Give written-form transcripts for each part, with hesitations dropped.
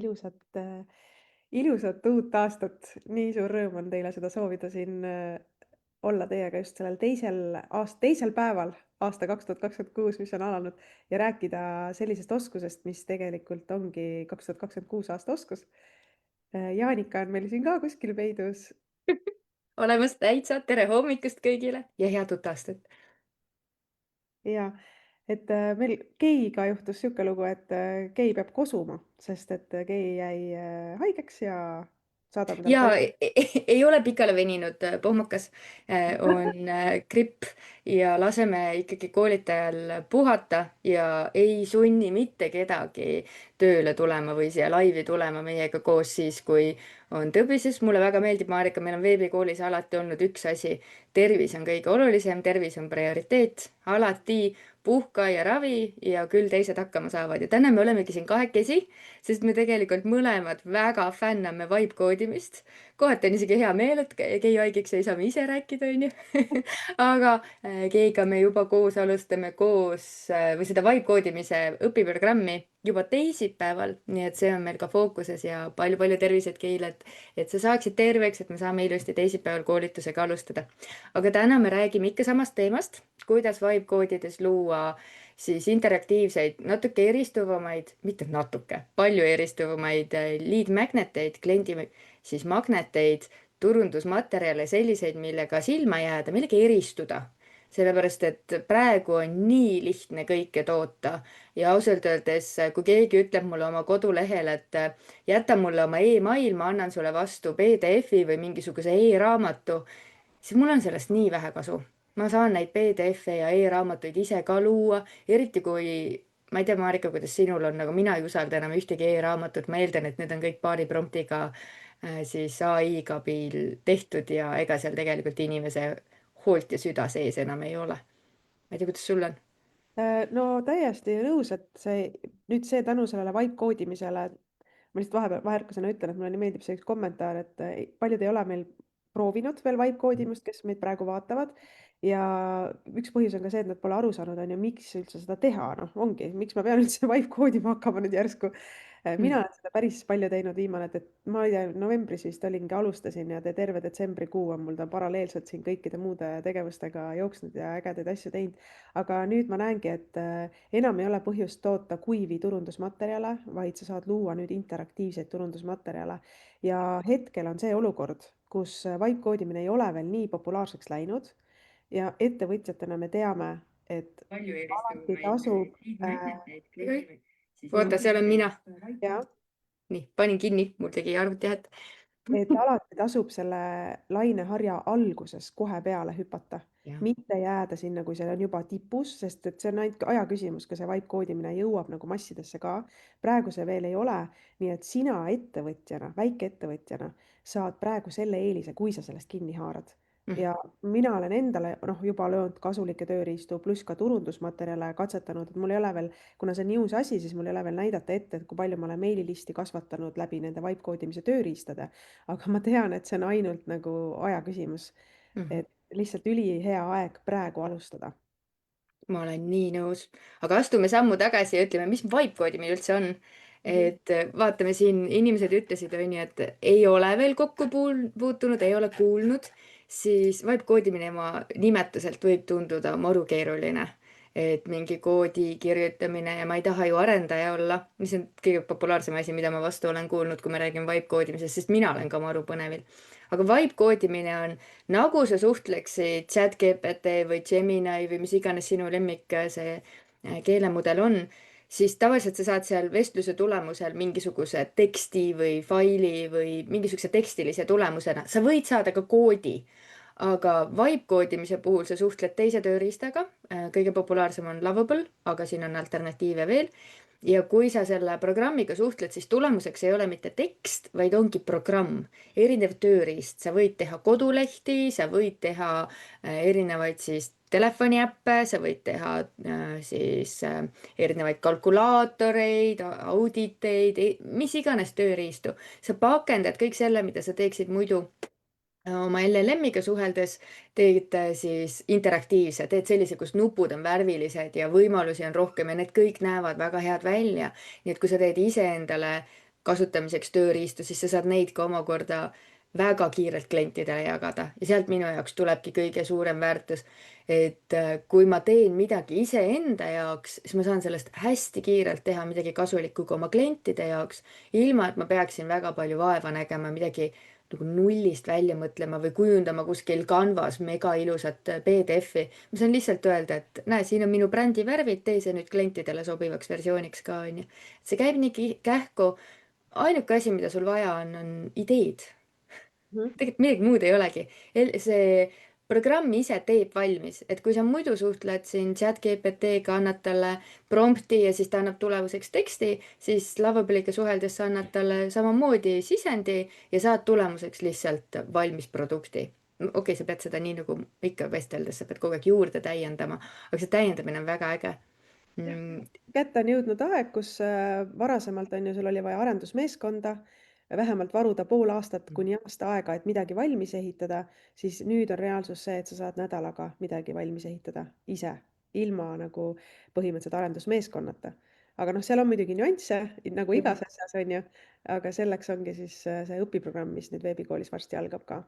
Ilusat, ilusat uut aastat. Nii suur rõõm on teile seda soovida siin olla teiega just sellel teisel päeval aasta 2026, mis on alanud ja rääkida sellisest oskusest, mis tegelikult ongi 2026 aasta oskus. Jaanika on meil siin ka kuskil peidus. Olemas täitsa, tere hommikust kõigile ja head uut aastat! Ja et meil Keiga juhtus sihuke lugu, et Kei peab kosuma, sest et Kei jäi haigeks ja saadame talle Ja palju. ei ole pikale veninud pohmakas, on gripp ja laseme ikkagi koolitajal puhata ja ei sunni mitte kedagi tööle tulema või siia laivi tulema meiega koos siis, kui on tõbises. Mulle väga meeldib, Marika, meil on veebikoolis alati olnud üks asi. Tervis on kõige olulisem, tervis on prioriteet, alati puhka ja ravi ja küll teised hakkama saavad. Ja täna me olemegi siin kahekesi, sest me tegelikult mõlemad väga fänname vibe koodimist. Kohati on isegi hea meel, et Kei haigeks ei saa me ise rääkida, on ju. Aga Keiga me juba koos alustame või seda vibe koodimise õpiprogrammi juba teisipäeval. Nii et see on meil ka fookuses ja palju-palju tervised Keile, et sa saaksid terveks, et me saame ilusti teisipäeval koolitusega alustada. Aga täna me räägime ikka samast teemast, kuidas vibe koodides luua siis interaktiivseid, natuke eristuvamaid, mitte natuke, palju eristuvamaid lead magneteid, kliendi siis magneteid, turundusmaterjale, selliseid, millega silma jääda, millega eristuda. Sellepärast, et praegu on nii lihtne kõike toota ja ausalt öeldes, kui keegi ütleb mulle oma kodulehel, et jäta mulle oma email, ma annan sulle vastu PDF-i või mingisuguse e-raamatu, siis mul on sellest nii vähe kasu. Ma saan neid PDF-e ja e-raamatuid ise ka luua, eriti kui, ma ei tea, Marika, kuidas sinul on, aga mina ei usalda enam ühtegi e-raamatut, ma eeldan, et need on kõik paari promptiga siis ai abil tehtud ja ega seal tegelikult inimese hoolt ja süda sees enam ei ole. Ma ei tea, kuidas sul on? No täiesti nõus, et see tänu sellele vibe koodimisele, ma lihtsalt vahepeal ütlen, et mulle nii meeldib see üks kommentaar, et paljud ei ole meil proovinud veel vibe koodimist, kes meid praegu vaatavad. Ja üks põhjus on ka see, et nad pole aru saanud, on ju, miks üldse seda teha, noh, ongi, miks ma pean üldse vibe koodima hakkama nüüd järsku. Mina olen seda päris palju teinud viimane, et ma ei tea, novembris vist olingi, alustasin ja terve detsembrikuu on mul ta paralleelselt siin kõikide muude tegevustega jooksnud ja ägedaid asju teinud. Aga nüüd ma näengi, et enam ei ole põhjust toota kuivi turundusmaterjale, vaid sa saad luua nüüd interaktiivseid turundusmaterjale. Ja hetkel on see olukord, kus vibe koodimine ei ole veel nii populaarseks läinud ja ettevõtjatena me teame, et Palju alati eristuvaid tasub oota, seal on mina. ja Nii, panin kinni, mul tegi arvutihet. et alati tasub selle laineharja alguses kohe peale hüpata, Jah. mitte jääda sinna, kui see on juba tipus, sest et see on ainult aja küsimus, kas see vibe koodimine jõuab nagu massidesse ka. praegu see veel ei ole, nii et sina ettevõtjana, väikeettevõtjana saad praegu selle eelise, kui sa sellest kinni haarad. Ja mina olen endale juba löönud kasulikke tööriistu, pluss ka turundusmaterjale katsetanud, et mul ei ole veel, kuna see on nii uus asi, siis mul ei ole veel näidata ette, et kui palju ma olen meililisti kasvatanud läbi nende vibe koodimise tööriistade. Aga ma tean, et see on ainult nagu aja küsimus. Mhm. Et lihtsalt ülihea aeg praegu alustada. Ma olen nii nõus, aga astume sammu tagasi ja ütleme, mis vibe koodimine üldse on. Et vaatame siin, inimesed ütlesid, on ju, et ei ole veel kokku puutunud, ei ole kuulnud, siis vibe koodimine oma nimetuselt võib tunduda maru keeruline. Et mingi koodi kirjutamine ja ma ei taha ju arendaja olla, mis on kõige populaarsem asi, mida ma vastu olen kuulnud, kui me räägime vibe koodimisest, sest mina olen ka maru põnevil. Aga vibe koodimine on nagu sa suhtleksid ChatGPT või Gemini või mis iganes sinu lemmik see keelemudel on, siis tavaliselt sa saad seal vestluse tulemusel mingisuguse teksti või faili või mingisuguse tekstilise tulemusena. Sa võid saada ka koodi, aga vibe koodimise puhul sa suhtled teise tööriistaga. Kõige populaarsem on Lovable, aga siin on alternatiive veel. Ja kui sa selle programmiga suhtled, siis tulemuseks ei ole mitte tekst, vaid ongi programm, erinev tööriist. Sa võid teha kodulehti, sa võid teha erinevaid siis telefoniäppe, sa võid teha erinevaid kalkulaatoreid, auditeid, mis iganes tööriistu. Sa pakendad kõik selle, mida sa teeksid muidu oma LLM-iga suheldes, teed siis interaktiivse, teed sellise, kus nupud on värvilised ja võimalusi on rohkem ja need kõik näevad väga head välja. Nii et kui sa teed iseendale kasutamiseks tööriistu, siis sa saad neid ka omakorda väga kiirelt klientidele jagada ja sealt minu jaoks tulebki kõige suurem väärtus. Et kui ma teen midagi iseenda jaoks, siis ma saan sellest hästi kiirelt teha midagi kasulikku ka oma klientide jaoks, ilma et ma peaksin väga palju vaeva nägema, midagi nagu nullist välja mõtlema või kujundama kuskil Canvas mega ilusat PDF-i. ma saan lihtsalt öelda, et näe, siin on minu brändi värvid, tee see nüüd klientidele sobivaks versiooniks ka, onju. see käib nii kähku. ainuke asi, mida sul vaja on ideed. Mhm. tegelikult midagi muud ei olegi. See programm ise teeb valmis, et kui sa muidu suhtled siin chat GPT-ga, annad talle prompti ja siis ta annab tulemuseks teksti, siis Lovably'ga suheldes sa annad talle samamoodi sisendi ja saad tulemuseks lihtsalt valmis produkti. okei, sa pead seda nii nagu ikka vesteldes, sa pead kogu aeg juurde täiendama, aga see täiendamine on väga äge. Kätte on jõudnud aeg, kus varasemalt on ju, sul oli vaja arendusmeeskonda, vähemalt varuda pool aastat kuni aasta aega, et midagi valmis ehitada, siis nüüd on reaalsus see, et sa saad nädalaga midagi valmis ehitada ise, ilma nagu põhimõtteliselt arendusmeeskonnata. aga noh, seal on muidugi nüansse, nagu igas asjas on ju, aga selleks ongi siis see õpiprogramm, mis nüüd veebikoolis varsti algab ka.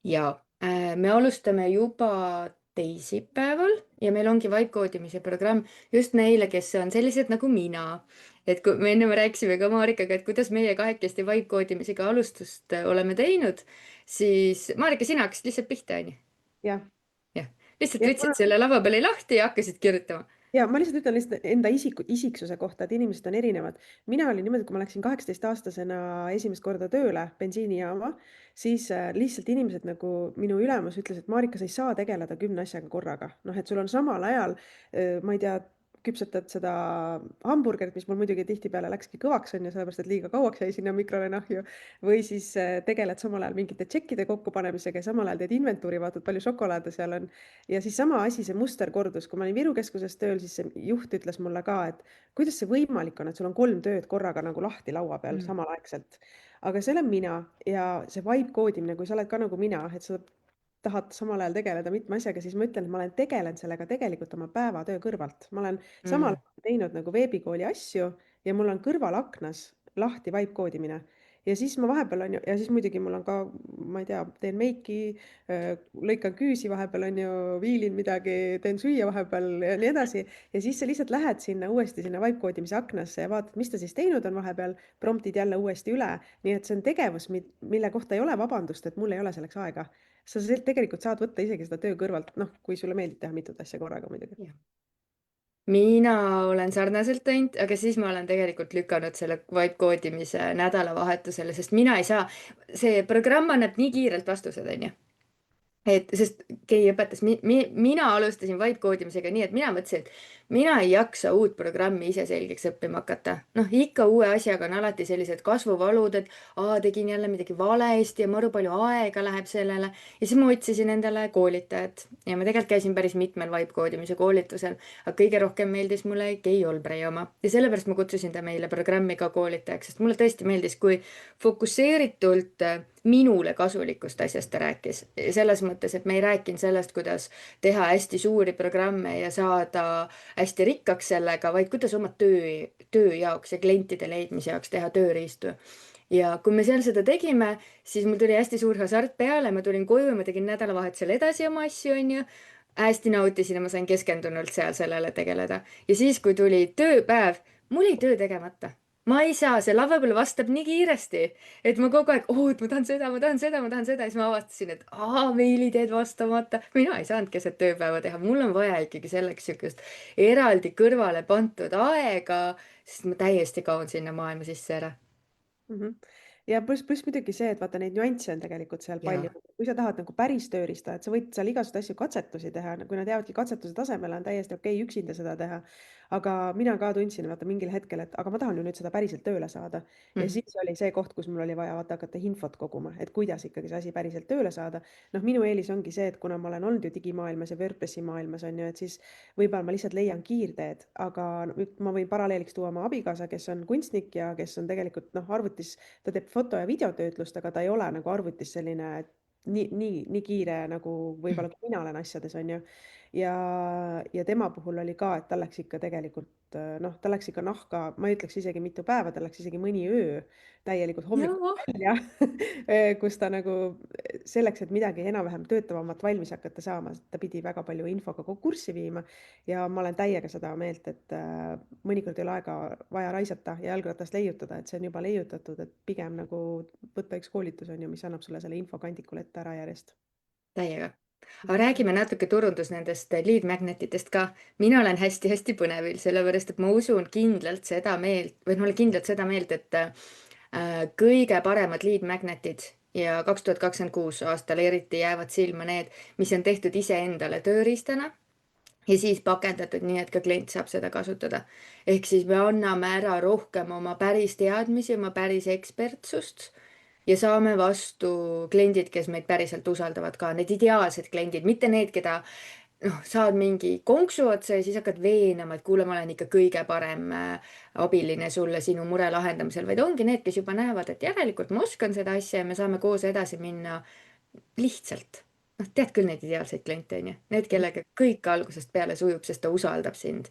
ja me alustame juba teisipäeval ja meil ongi vibe-koodimise programm just neile, kes on sellised nagu mina. et kui me enne rääkisime ka Marikaga, et kuidas meie kahekesti vibe-koodimisega alustust oleme teinud, siis Marika, sina hakkasid lihtsalt pihta, onju? jah, jah, lihtsalt jah, võtsid selle lava peale lahti ja hakkasid kirjutama. ja ma lihtsalt ütlen lihtsalt enda isiksuse kohta, et inimesed on erinevad. mina olin niimoodi, et kui ma läksin 18-aastasena esimest korda tööle bensiinijaama, siis lihtsalt inimesed nagu minu ülemus ütles, et Marika, sa ei saa tegeleda 10 asjaga korraga. noh, et sul on samal ajal, ma ei tea, küpsetad seda hamburgerit, mis mul muidugi tihtipeale läkski kõvaks, on ju, sellepärast et liiga kauaks jäi sinna mikrolaineahju, või siis tegeled samal ajal mingite tšekkide kokkupanemisega ja samal ajal teed inventuuri, vaatad, palju šokolaade seal on. Ja siis sama asi, see muster kordus, kui ma olin Viru keskuses tööl, siis see juht ütles mulle ka, et kuidas see võimalik on, et sul on 3 tööd korraga nagu lahti laua peal samalaegselt. aga see olen mina ja see vibe koodimine, kui sa oled ka nagu mina, et sa tahad samal ajal tegeleda mitme asjaga, siis ma ütlen, et ma olen tegelenud sellega tegelikult oma päevatöö kõrvalt. Ma olen samal Mm. ajal teinud nagu veebikooli asju ja mul on kõrvalaknas lahti vibe koodimine. Ja siis ma vahepeal on ju, ja siis muidugi mul on ka, ma ei tea, teen meiki, lõikan küüsi vahepeal on ju, viilin midagi, teen süüa vahepeal ja nii edasi. ja siis sa lihtsalt lähed sinna uuesti sinna vibe koodimise aknasse ja vaatad, mis ta siis teinud on vahepeal, promptid jälle uuesti üle. nii et see on tegevus, mille kohta ei ole vabandust, et mul ei ole selleks aega. Sa tegelikult saad võtta isegi seda töö kõrvalt, noh, kui sulle meeldib teha mitut asja korraga muidugi. Jah. mina olen sarnaselt teinud, aga siis ma olen tegelikult lükanud selle vibe koodimise nädalavahetusele, sest mina ei saa, see programm annab nii kiirelt vastused, onju. Sest Kei õpetas mina alustasin vibe koodimisega nii, et mina mõtlesin, et mina ei jaksa uut programmi ise selgeks õppima hakata. noh, ikka uue asjaga on alati sellised kasvuvalud, et tegin jälle midagi valesti ja maru palju aega läheb sellele. ja siis ma otsisin endale koolitajat ja ma tegelikult käisin päris mitmel vibe koodimise koolitusel, aga kõige rohkem meeldis mulle Kei Olbrei oma ja sellepärast ma kutsusin ta meile programmi ka koolitajaks, sest mulle tõesti meeldis, kui fokusseeritult minule kasulikust asjast ta rääkis. selles mõttes, et me ei rääkinud sellest, kuidas teha hästi suuri programme ja saada hästi rikkaks sellega, vaid kuidas oma töö jaoks ja klientide leidmise jaoks teha tööriistu. ja kui me seal seda tegime, siis mul tuli hästi suur hasart peale, ma tulin koju ja ma tegin nädalavahetusel edasi oma asju, onju. hästi nautisin ja ma sain keskendunult seal sellele tegeleda. ja siis, kui tuli tööpäev, mul jäi töö tegemata. ma ei saa, see Lovable vastab nii kiiresti, et ma kogu aeg, et ma tahan seda, ma tahan seda, ma tahan seda ja siis ma avastasin, et meilid jäid vastamata. mina ei saanud keset tööpäeva teha, mul on vaja ikkagi selleks sihukest eraldi kõrvale pandud aega, sest ma täiesti kaon sinna maailma sisse ära. Mhm. Ja pluss muidugi see, et vaata neid nüansse on tegelikult seal palju. ja, Kui sa tahad nagu päris tööriista, et sa võid seal igasuguseid asju katsetusi teha, kui nad jäävadki katsetuse tasemele, on täiesti okei üksinda seda teha. Aga mina ka tundsin vaata mingil hetkel, et aga ma tahan ju nüüd seda päriselt tööle saada. Ja Mhm. siis oli see koht, kus mul oli vaja vaata hakata infot koguma, et kuidas ikkagi see asi päriselt tööle saada. noh, minu eelis ongi see, et kuna ma olen olnud ju digimaailmas ja WordPressi maailmas on ju, et siis võib-olla ma lihtsalt leian kiirteed, aga nüüd ma võin paralleeliks tuua oma abikaasa, kes on kunstnik ja kes on tegelikult noh, arvutis, ta teeb foto- ja videotöötlust, aga ta ei ole nagu arvutis selline nii kiire nagu võib-olla kui mina olen asjades, on ju. ja, ja tema puhul oli ka, et tal läks ikka tegelikult noh, tal läks ikka nahka, ma ei ütleks isegi mitu päeva, tal läks isegi mõni öö täielikult hommikul jaa, välja kus ta nagu selleks, et midagi enam-vähem töötavamat valmis hakata saama, ta pidi väga palju infoga kurssi viima. Ja ma olen täiega seda meelt, et mõnikord ei ole aega vaja raisata ja jalgratast leiutada, et see on juba leiutatud, et pigem nagu võtta üks koolitus on ju, mis annab sulle selle info kandikul ette ära järjest. täiega. Aga räägime natuke turundus nendest lead magnetitest ka. Mina olen hästi-hästi põnevil, sellepärast et ma usun kindlalt seda meelt, või ma olen kindlalt seda meelt, et kõige paremad lead magnetid ja 2026 aastal eriti jäävad silma need, mis on tehtud iseendale tööriistana ja siis pakendatud nii, et ka klient saab seda kasutada. Ehk siis me anname ära rohkem oma päris teadmisi, oma päris ekspertsust ja saame vastu kliendid, kes meid päriselt usaldavad ka, need ideaalsed kliendid, mitte need, keda noh, saad mingi konksu otsa ja siis hakkad veenama, et kuule, ma olen ikka kõige parem abiline sulle sinu mure lahendamisel, vaid ongi need, kes juba näevad, et järelikult ma oskan seda asja ja me saame koos edasi minna lihtsalt. Noh, tead küll neid ideaalseid kliente, on ju, need, kellega kõik algusest peale sujub, sest ta usaldab sind.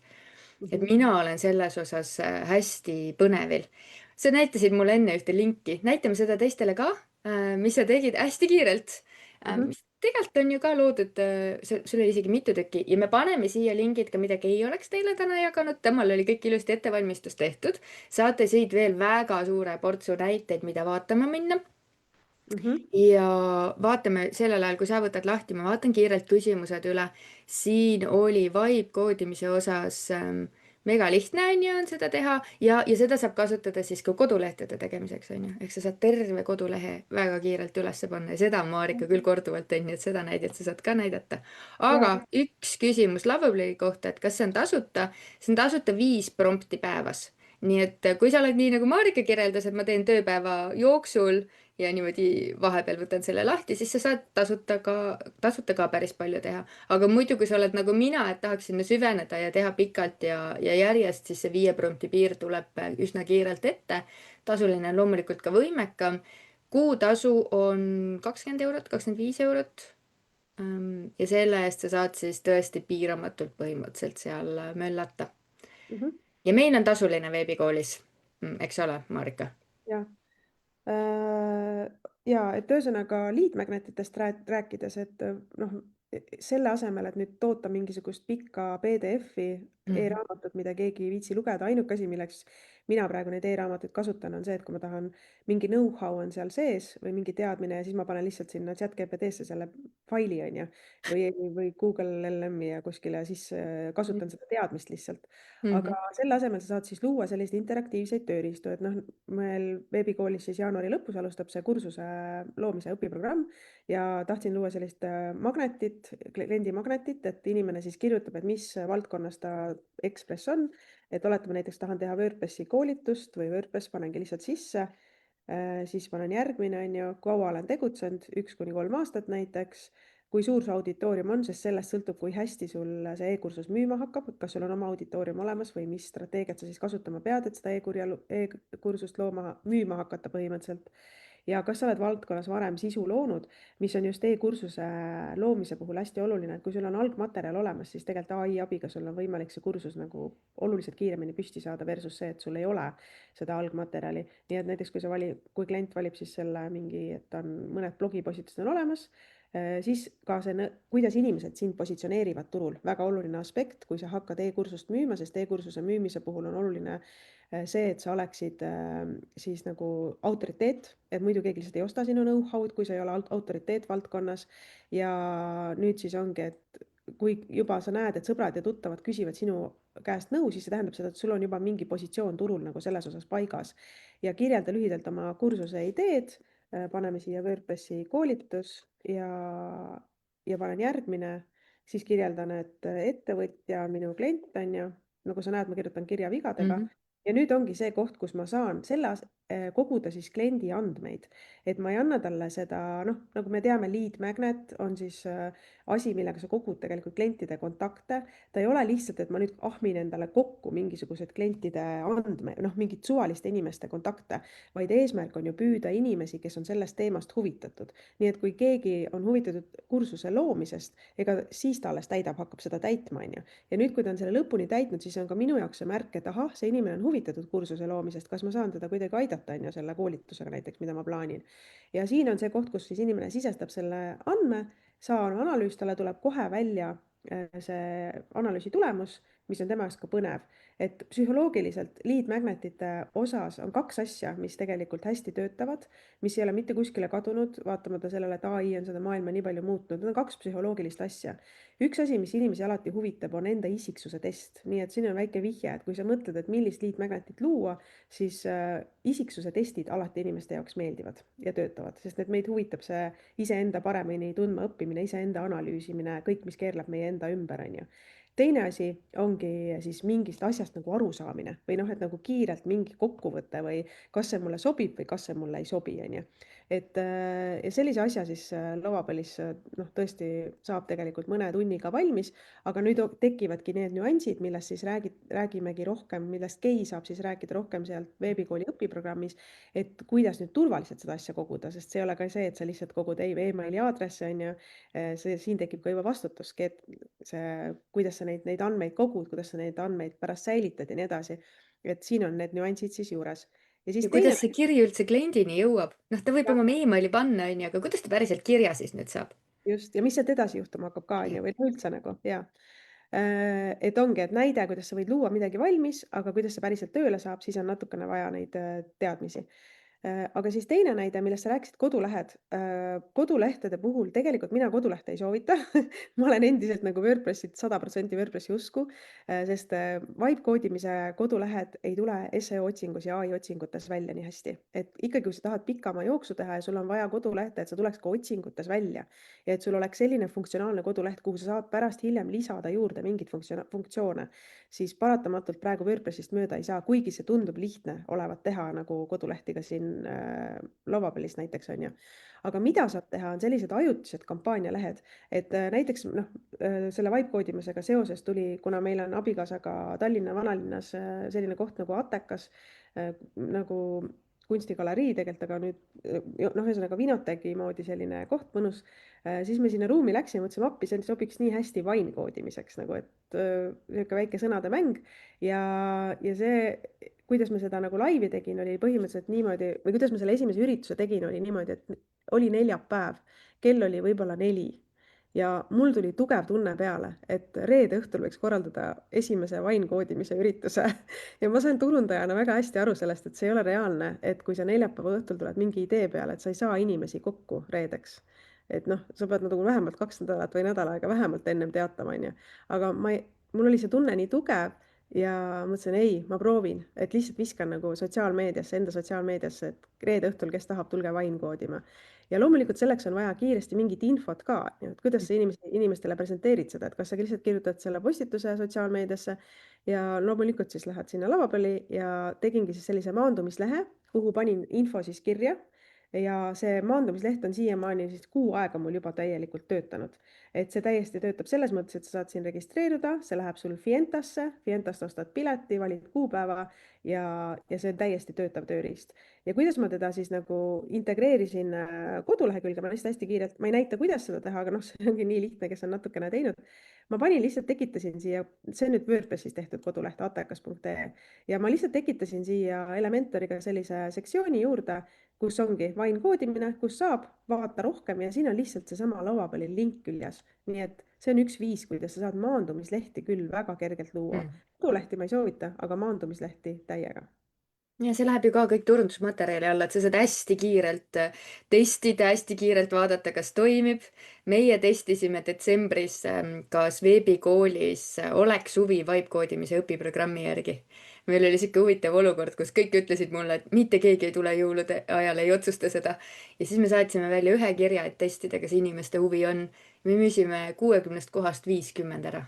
Et Mhm, mina olen selles osas hästi põnevil. sa näitasid mulle enne ühte linki, näitame seda teistele ka, mis sa tegid hästi kiirelt. mhm, Mis tegelikult on ju ka loodud, sul oli isegi mitu tükki ja me paneme siia lingid ka, mida Kei oleks teile täna jaganud, temal oli kõik ilusti ettevalmistus tehtud. saate siit veel väga suure portsu näiteid, mida vaatama minna mhm, ja vaatame sellel ajal, kui sa võtad lahti, ma vaatan kiirelt küsimused üle. siin oli vibe koodimise osas mega lihtne on ju on seda teha ja seda saab kasutada siis ka kodulehtede tegemiseks on ju. ehk sa saad terve kodulehe väga kiirelt üles panna ja seda on Marika küll korduvalt teinud, nii et seda näidet sa saad ka näidata. ja, aga üks küsimus Loverblade kohta, et kas see on tasuta? see on tasuta 5 prompti päevas. nii et kui sa oled nii nagu Marika kirjeldas, et ma teen tööpäeva jooksul ja niimoodi vahepeal võtan selle lahti, siis sa saad tasuta ka päris palju teha. aga muidu, kui sa oled nagu mina, et tahaks sinna süveneda ja teha pikalt ja järjest, siis see 5 prompti piir tuleb üsna kiirelt ette. tasuline on loomulikult ka võimekam. kuutasu on 20 eurot, 25 eurot. Ja selle eest sa saad siis tõesti piiramatult põhimõtteliselt seal möllata. mhm, ja meil on tasuline veebikoolis, eks ole, Marika? ja. Ja et ühesõnaga liitmagnetitest rääkides, et noh, selle asemel, et nüüd toota mingisugust pikka PDF-i Mhm. e-raamatut, mida keegi ei viitsi lugeda, ainuke asi, milleks mina praegu neid e-raamatuid kasutan, on see, et kui ma tahan, mingi know-how on seal sees või mingi teadmine ja siis ma panen lihtsalt sinna chat GPT-sse selle faili, on ju, või Google LM-i ja kuskile ja siis kasutan seda teadmist lihtsalt. Mhm. aga selle asemel sa saad siis luua selliseid interaktiivseid tööriistu, et noh, meil veebikoolis siis jaanuari lõpus alustab see kursuse loomise õpiprogramm ja tahtsin luua sellist magnetit, kliendi magnetit, et inimene siis kirjutab, et mis valdkonnas ta Ekspress on. et oletame näiteks tahan teha WordPressi koolitust või WordPress panengi lihtsalt sisse, siis panen järgmine, on ju, kaua olen tegutsenud, 1 kuni 3 aastat näiteks, kui suur su auditoorium on, sest sellest sõltub, kui hästi sul see e-kursus müüma hakkab, et kas sul on oma auditoorium olemas või mis strateegiat sa siis kasutama pead, et seda e-kursust müüma hakata põhimõtteliselt. Ja kas sa oled valdkonnas varem sisu loonud, mis on just e-kursuse loomise puhul hästi oluline, et kui sul on algmaterjal olemas, siis tegelikult ai abiga sul on võimalik see kursus nagu oluliselt kiiremini püsti saada versus see, et sul ei ole seda algmaterjali. nii et näiteks kui klient valib siis selle mingi, et on mõned blogipostitused on olemas, siis ka see, kuidas inimesed sind positsioneerivad turul, väga oluline aspekt, kui sa hakkad e-kursust müüma, sest e-kursuse müümise puhul on oluline see, et sa oleksid siis nagu autoriteet, et muidu keegi lihtsalt ei osta sinu know-how'd, kui sa ei ole autoriteet valdkonnas. ja nüüd siis ongi, et kui juba sa näed, et sõbrad ja tuttavad küsivad sinu käest nõu, siis see tähendab seda, et sul on juba mingi positsioon turul nagu selles osas paigas. ja kirjelda lühidalt oma kursuse ideed, paneme siia WordPressi koolitus ja panen järgmine, siis kirjeldan, et ettevõtja on minu klient, on ju, nagu sa näed, ma kirjutan kirjavigadega. Mhm. ja nüüd ongi see koht, kus ma saan koguda siis kliendi andmeid. Et ma ei anna talle seda, noh, nagu me teame, lead magnet on siis asi, millega sa kogud tegelikult klientide kontakte. Ta ei ole lihtsalt, et ma nüüd ahmin endale kokku mingisugused klientide noh, mingid suvaliste inimeste kontakte, vaid eesmärk on ju püüda inimesi, kes on sellest teemast huvitatud. Nii et kui keegi on huvitatud kursuse loomisest, ega siis ta alles hakkab seda täitma, on ju. Ja nüüd, kui ta on selle lõpuni täitnud, siis on ka minu jaoks see märk, et ahah, see inimene on huvitatud kursuse loomisest, kas ma saan teda kuidagi aidata, on ju, selle koolitusega näiteks, mida ma plaanin. Ja siin on see koht, kus siis inimene sisestab selle andme, saan analüüs, talle tuleb kohe välja see analüüsi tulemus, mis on tema jaoks ka põnev. Et psühholoogiliselt lead magnetite osas on kaks asja, mis tegelikult hästi töötavad, mis ei ole mitte kuskile kadunud, vaatamata sellele, et ai on seda maailma nii palju muutnud. Need on kaks psühholoogilist asja. Üks asi, mis inimesi alati huvitab, on enda isiksuse test. Nii et siin on väike vihje, et kui sa mõtled, et millist lead magnetit luua, siis isiksuse testid alati inimeste jaoks meeldivad ja töötavad, sest et meid huvitab see iseenda paremini tundma õppimine, iseenda analüüsimine, kõik, mis keerleb meie enda ümber, on ju. Teine asi ongi siis mingist asjast nagu arusaamine või noh, et nagu kiirelt mingi kokkuvõte või kas see mulle sobib või kas see mulle ei sobi, on ju. Et ja sellise asja siis Lovapallis noh, tõesti saab tegelikult mõne tunniga valmis, aga nüüd tekivadki need nüansid, millest siis räägimegi rohkem, millest Kei saab siis rääkida rohkem sealt veebikooli õpiprogrammis, et kuidas nüüd turvaliselt seda asja koguda, sest see ei ole ka see, et sa lihtsalt kogud emaili aadressi, on ju, siin tekib ka juba vastutus, et see, kuidas sa neid andmeid kogud, kuidas sa neid andmeid pärast säilitad ja nii edasi. Et siin on need nüansid siis juures. Ja siis Ja teine kuidas see kiri üldse kliendini jõuab? Noh, ta võib oma emaili panna, on ju, aga kuidas ta päriselt kirja siis nüüd saab? just, ja mis sealt edasi juhtuma hakkab ka, on ju, või üldse nagu, jaa. Et ongi, et näide, kuidas sa võid luua midagi valmis, aga kuidas see päriselt tööle saab, siis on natukene vaja neid teadmisi. Aga siis teine näide, millest sa rääkisid, kodulehed. Kodulehtede puhul tegelikult mina kodulehte ei soovita. Ma olen endiselt nagu WordPressit 100% WordPressi usku, sest vibe koodimise kodulehed ei tule SEO otsingus ja ai otsingutes välja nii hästi. Et ikkagi, kui sa tahad pikama jooksu teha ja sul on vaja kodulehte, et sa tuleks ka otsingutes välja ja et sul oleks selline funktsionaalne koduleht, kuhu sa saad pärast hiljem lisada juurde mingeid funktsioone, siis paratamatult praegu WordPressist mööda ei saa, kuigi see tundub lihtne olevat teha nagu kodulehti ka siin Lovapallis näiteks, on ju. Aga mida saab teha, on sellised ajutised kampaanialehed, et näiteks noh, selle vibe koodimisega seoses tuli, kuna meil on abikaasaga Tallinna vanalinnas selline koht nagu Atekas, nagu kunstigalerii tegelikult, aga nüüd noh, ühesõnaga Vinotegi moodi selline koht, mõnus, siis me sinna ruumi läksime, mõtlesime appi, see sobiks nii hästi vain koodimiseks nagu, et niisugune väike sõnade mäng ja see, kuidas me seda nagu laivi tegin, oli põhimõtteliselt niimoodi, või kuidas ma selle esimese ürituse tegin, oli niimoodi, et oli neljapäev, kell oli võib-olla 4 ja mul tuli tugev tunne peale, et reede õhtul võiks korraldada esimese vain koodimise ürituse ja ma sain turundajana väga hästi aru sellest, et see ei ole reaalne, et kui sa neljapäeva õhtul tuled mingi idee peale, et sa ei saa inimesi kokku reedeks. Et noh, sa pead nagu vähemalt 2 nädalat või nädal aega vähemalt ennem teatama, on ju. Aga mul oli see tunne nii tugev ja mõtlesin, ei, ma proovin, et lihtsalt viskan nagu sotsiaalmeediasse, enda sotsiaalmeediasse, et reede õhtul, kes tahab, tulge vain koodima. Ja loomulikult selleks on vaja kiiresti mingit infot ka, et kuidas sa inimestele presenteerid seda, et kas sa lihtsalt kirjutad selle postituse sotsiaalmeediasse ja loomulikult siis lähed sinna Lavapalli ja tegingi siis sellise maandumislehe, kuhu panin info siis kirja. Ja see maandumisleht on siiamaani siis kuu aega mul juba täielikult töötanud. Et see täiesti töötab selles mõttes, et sa saad siin registreeruda, see läheb sul Fientasse, Fientast ostad pileti, valid kuupäeva ja see on täiesti töötav tööriist. Ja kuidas ma teda siis nagu integreerisin kodulehekülge, ma lihtsalt hästi kiirelt, ma ei näita, kuidas seda teha, aga noh, see ongi nii lihtne, kes on natukene teinud. Ma panin lihtsalt, tekitasin siia, see on nüüd WordPressis tehtud koduleht atekas.ee ja ma lihtsalt tekitasin siia Elementoriga sellise sektsiooni juurde, kus ongi vain koodimine, kus saab vaadata rohkem ja siin on lihtsalt seesama Lovapalli link küljes. Nii et see on üks viis, kuidas sa saad maandumislehti küll väga kergelt luua. Kodulehti ma ei soovita, aga maandumislehti täiega. Ja see läheb ju ka kõik turundusmaterjali alla, et sa saad hästi kiirelt testida, hästi kiirelt vaadata, kas toimib. Meie testisime detsembris, kas veebikoolis oleks huvi vibe koodimise õpiprogrammi järgi. Meil oli sihuke huvitav olukord, kus kõik ütlesid mulle, et mitte keegi ei tule jõulude ajal, ei otsusta seda. Ja siis me saatsime välja ühe kirja, et testida, kas inimeste huvi on. me müüsime 60 kohast 50 ära.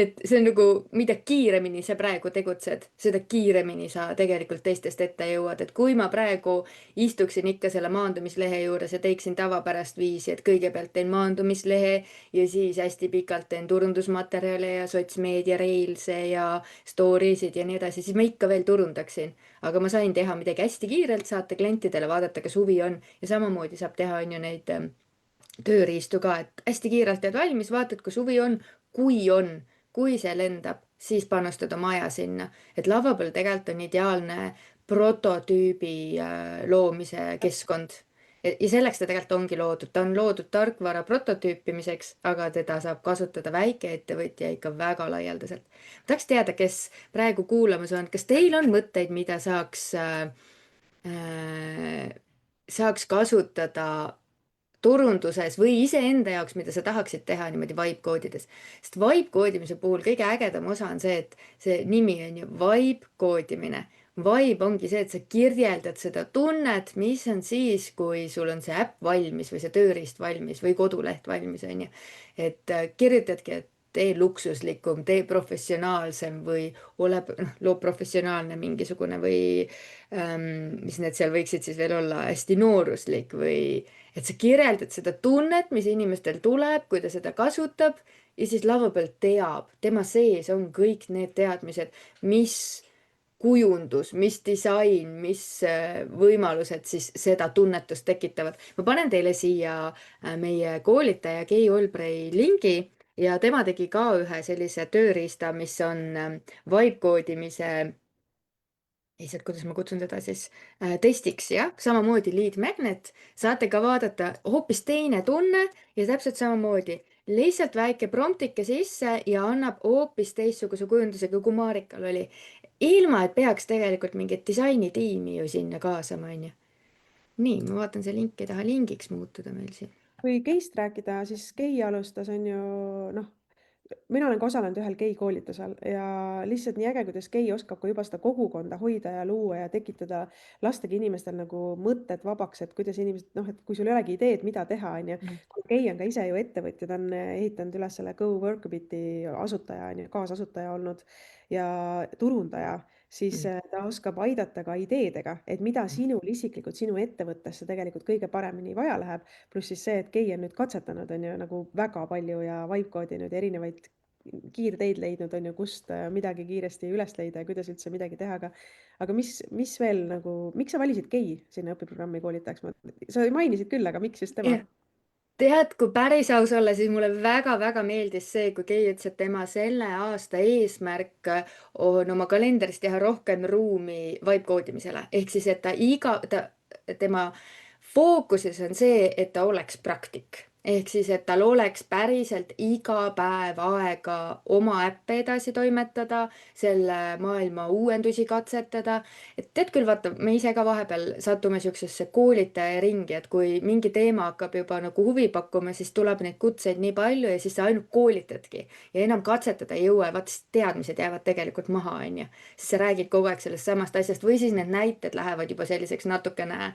et see on nagu, mida kiiremini sa praegu tegutsed, seda kiiremini sa tegelikult teistest ette jõuad, et kui ma praegu istuksin ikka selle maandumislehe juures ja teeksin tavapärast viisi, et kõigepealt teen maandumislehe ja siis hästi pikalt teen turundusmaterjale ja sotsmeedia reelse ja story sid ja nii edasi, siis ma ikka veel turundaksin. aga ma sain teha midagi hästi kiirelt, saata klientidele, vaadata, kas huvi on ja samamoodi saab teha, on ju, neid tööriistu ka, et hästi kiirelt teed valmis, vaatad, kas huvi on, kui see lendab, siis panustad oma aja sinna. et Lovable tegelikult on ideaalne prototüübi loomise keskkond. ja selleks ta tegelikult ongi loodud, ta on loodud tarkvara prototüüpimiseks, aga teda saab kasutada väikeettevõtja ikka väga laialdaselt. tahaks teada, kes praegu kuulamas on, kas teil on mõtteid, mida saaks kasutada turunduses või iseenda jaoks, mida sa tahaksid teha niimoodi vibe koodides. sest vibe koodimise puhul kõige ägedam osa on see, et see nimi on ju vibe koodimine. Vibe ongi see, et sa kirjeldad seda tunnet, mis on siis, kui sul on see äpp valmis või see tööriist valmis või koduleht valmis, on ju. et kirjutadki, et tee luksuslikum, tee professionaalsem või loo professionaalne mingisugune või mis need seal võiksid siis veel olla, hästi nooruslik või et sa kirjeldad seda tunnet, mis inimestel tuleb, kui ta seda kasutab ja siis Lovable teab, tema sees on kõik need teadmised, mis kujundus, mis disain, mis võimalused siis seda tunnetust tekitavad. ma panen teile siia meie koolitaja Kei Olbrei lingi ja tema tegi ka ühe sellise tööriista, mis on vibe koodimise issand, kuidas ma kutsun teda siis testiks, jah, samamoodi lead magnet, saate ka vaadata, hoopis teine tunne ja täpselt samamoodi lihtsalt väike promptike sisse ja annab hoopis teistsuguse kujundusega, kui Marikal oli. ilma, et peaks tegelikult mingit disainitiimi ju sinna kaasama, onju. nii, ma vaatan, see link ei taha lingiks muutuda meil siin. kui Keist rääkida, siis Kei alustas, on ju, noh, mina olen ka osalenud ühel Kei koolitusel ja lihtsalt nii äge, kuidas Kei oskab ka juba seda kogukonda hoida ja luua ja tekitada lastega inimestel nagu mõtted vabaks, et kuidas inimesed, noh, et kui sul ei olegi ideed, mida teha, on ju. Kei on ka ise ju ettevõtja, ta on ehitanud üles selle Go Workabiti asutaja, on ju, kaasasutaja olnud ja turundaja, siis ta oskab aidata ka ideedega, et mida sinul isiklikult sinu ettevõttesse tegelikult kõige paremini vaja läheb. pluss siis see, et Kei on nüüd katsetanud, on ju, nagu väga palju ja vibe koodinud ja erinevaid kiirteid leidnud, on ju, kust midagi kiiresti üles leida ja kuidas üldse midagi teha, aga mis veel nagu, miks sa valisid Kei sinna õpiprogrammi koolitajaks? Sa mainisid küll, aga miks just tema? tead, kui päris aus olla, siis mulle väga-väga meeldis see, kui Kei ütles, et tema selle aasta eesmärk on oma kalendris teha rohkem ruumi vibe koodimisele. ehk siis, et tema fookuses on see, et ta oleks praktik. ehk siis, et tal oleks päriselt iga päev aega oma äppe edasi toimetada, selle maailma uuendusi katsetada. et tead küll, vaata, me ise ka vahepeal satume siuksesse koolitaja ringi, et kui mingi teema hakkab juba nagu huvi pakkuma, siis tuleb neid kutseid nii palju ja siis sa ainult koolitadki ja enam katsetada ei jõua ja vaata, siis teadmised jäävad tegelikult maha, onju. siis sa räägid kogu aeg sellest samast asjast või siis need näited lähevad juba selliseks natukene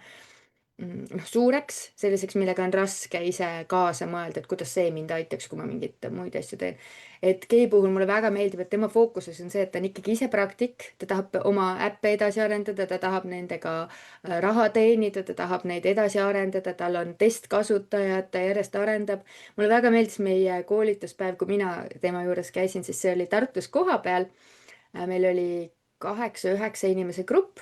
suureks, selliseks, millega on raske ise kaasa mõelda, et kuidas see mind aitaks, kui ma mingeid muid asju teen. et Kei puhul mulle väga meeldib, et tema fookuses on see, et ta on ikkagi ise praktik, ta tahab oma äppe edasi arendada, ta tahab nendega raha teenida, ta tahab neid edasi arendada, tal on testkasutajad, ta järjest arendab. mulle väga meeldis meie koolituspäev, kui mina tema juures käisin, siis see oli Tartus kohapeal. meil oli 8-9 inimese grupp.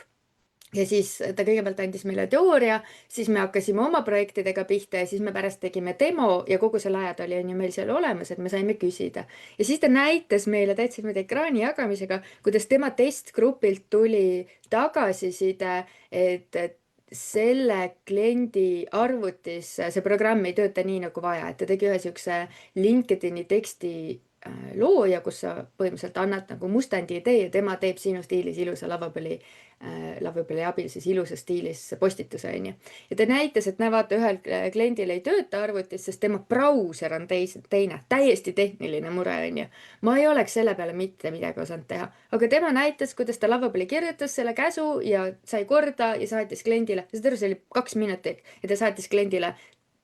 ja siis ta kõigepealt andis meile teooria, siis me hakkasime oma projektidega pihta ja siis me pärast tegime demo ja kogu selle aja ta oli, on ju, meil seal olemas, et me saime küsida. ja siis ta näitas meile täitsa niimoodi ekraani jagamisega, kuidas tema testgrupilt tuli tagasiside, et selle kliendi arvutis see programm ei tööta nii nagu vaja, et ta tegi ühe siukse LinkedIni teksti looja, kus sa põhimõtteliselt annad nagu mustandi idee ja tema teeb sinu stiilis ilusa Lovable'i abil siis ilusas stiilis postituse, onju. ja ta näitas, et näe, vaata, ühel kliendil ei tööta arvutis, sest tema brauser on teine, täiesti tehniline mure, onju. ma ei oleks selle peale mitte midagi osanud teha, aga tema näitas, kuidas ta Lovable'i kirjutas selle käsu ja sai korda ja saatis kliendile, saad aru, see oli 2 minutit ja ta saatis kliendile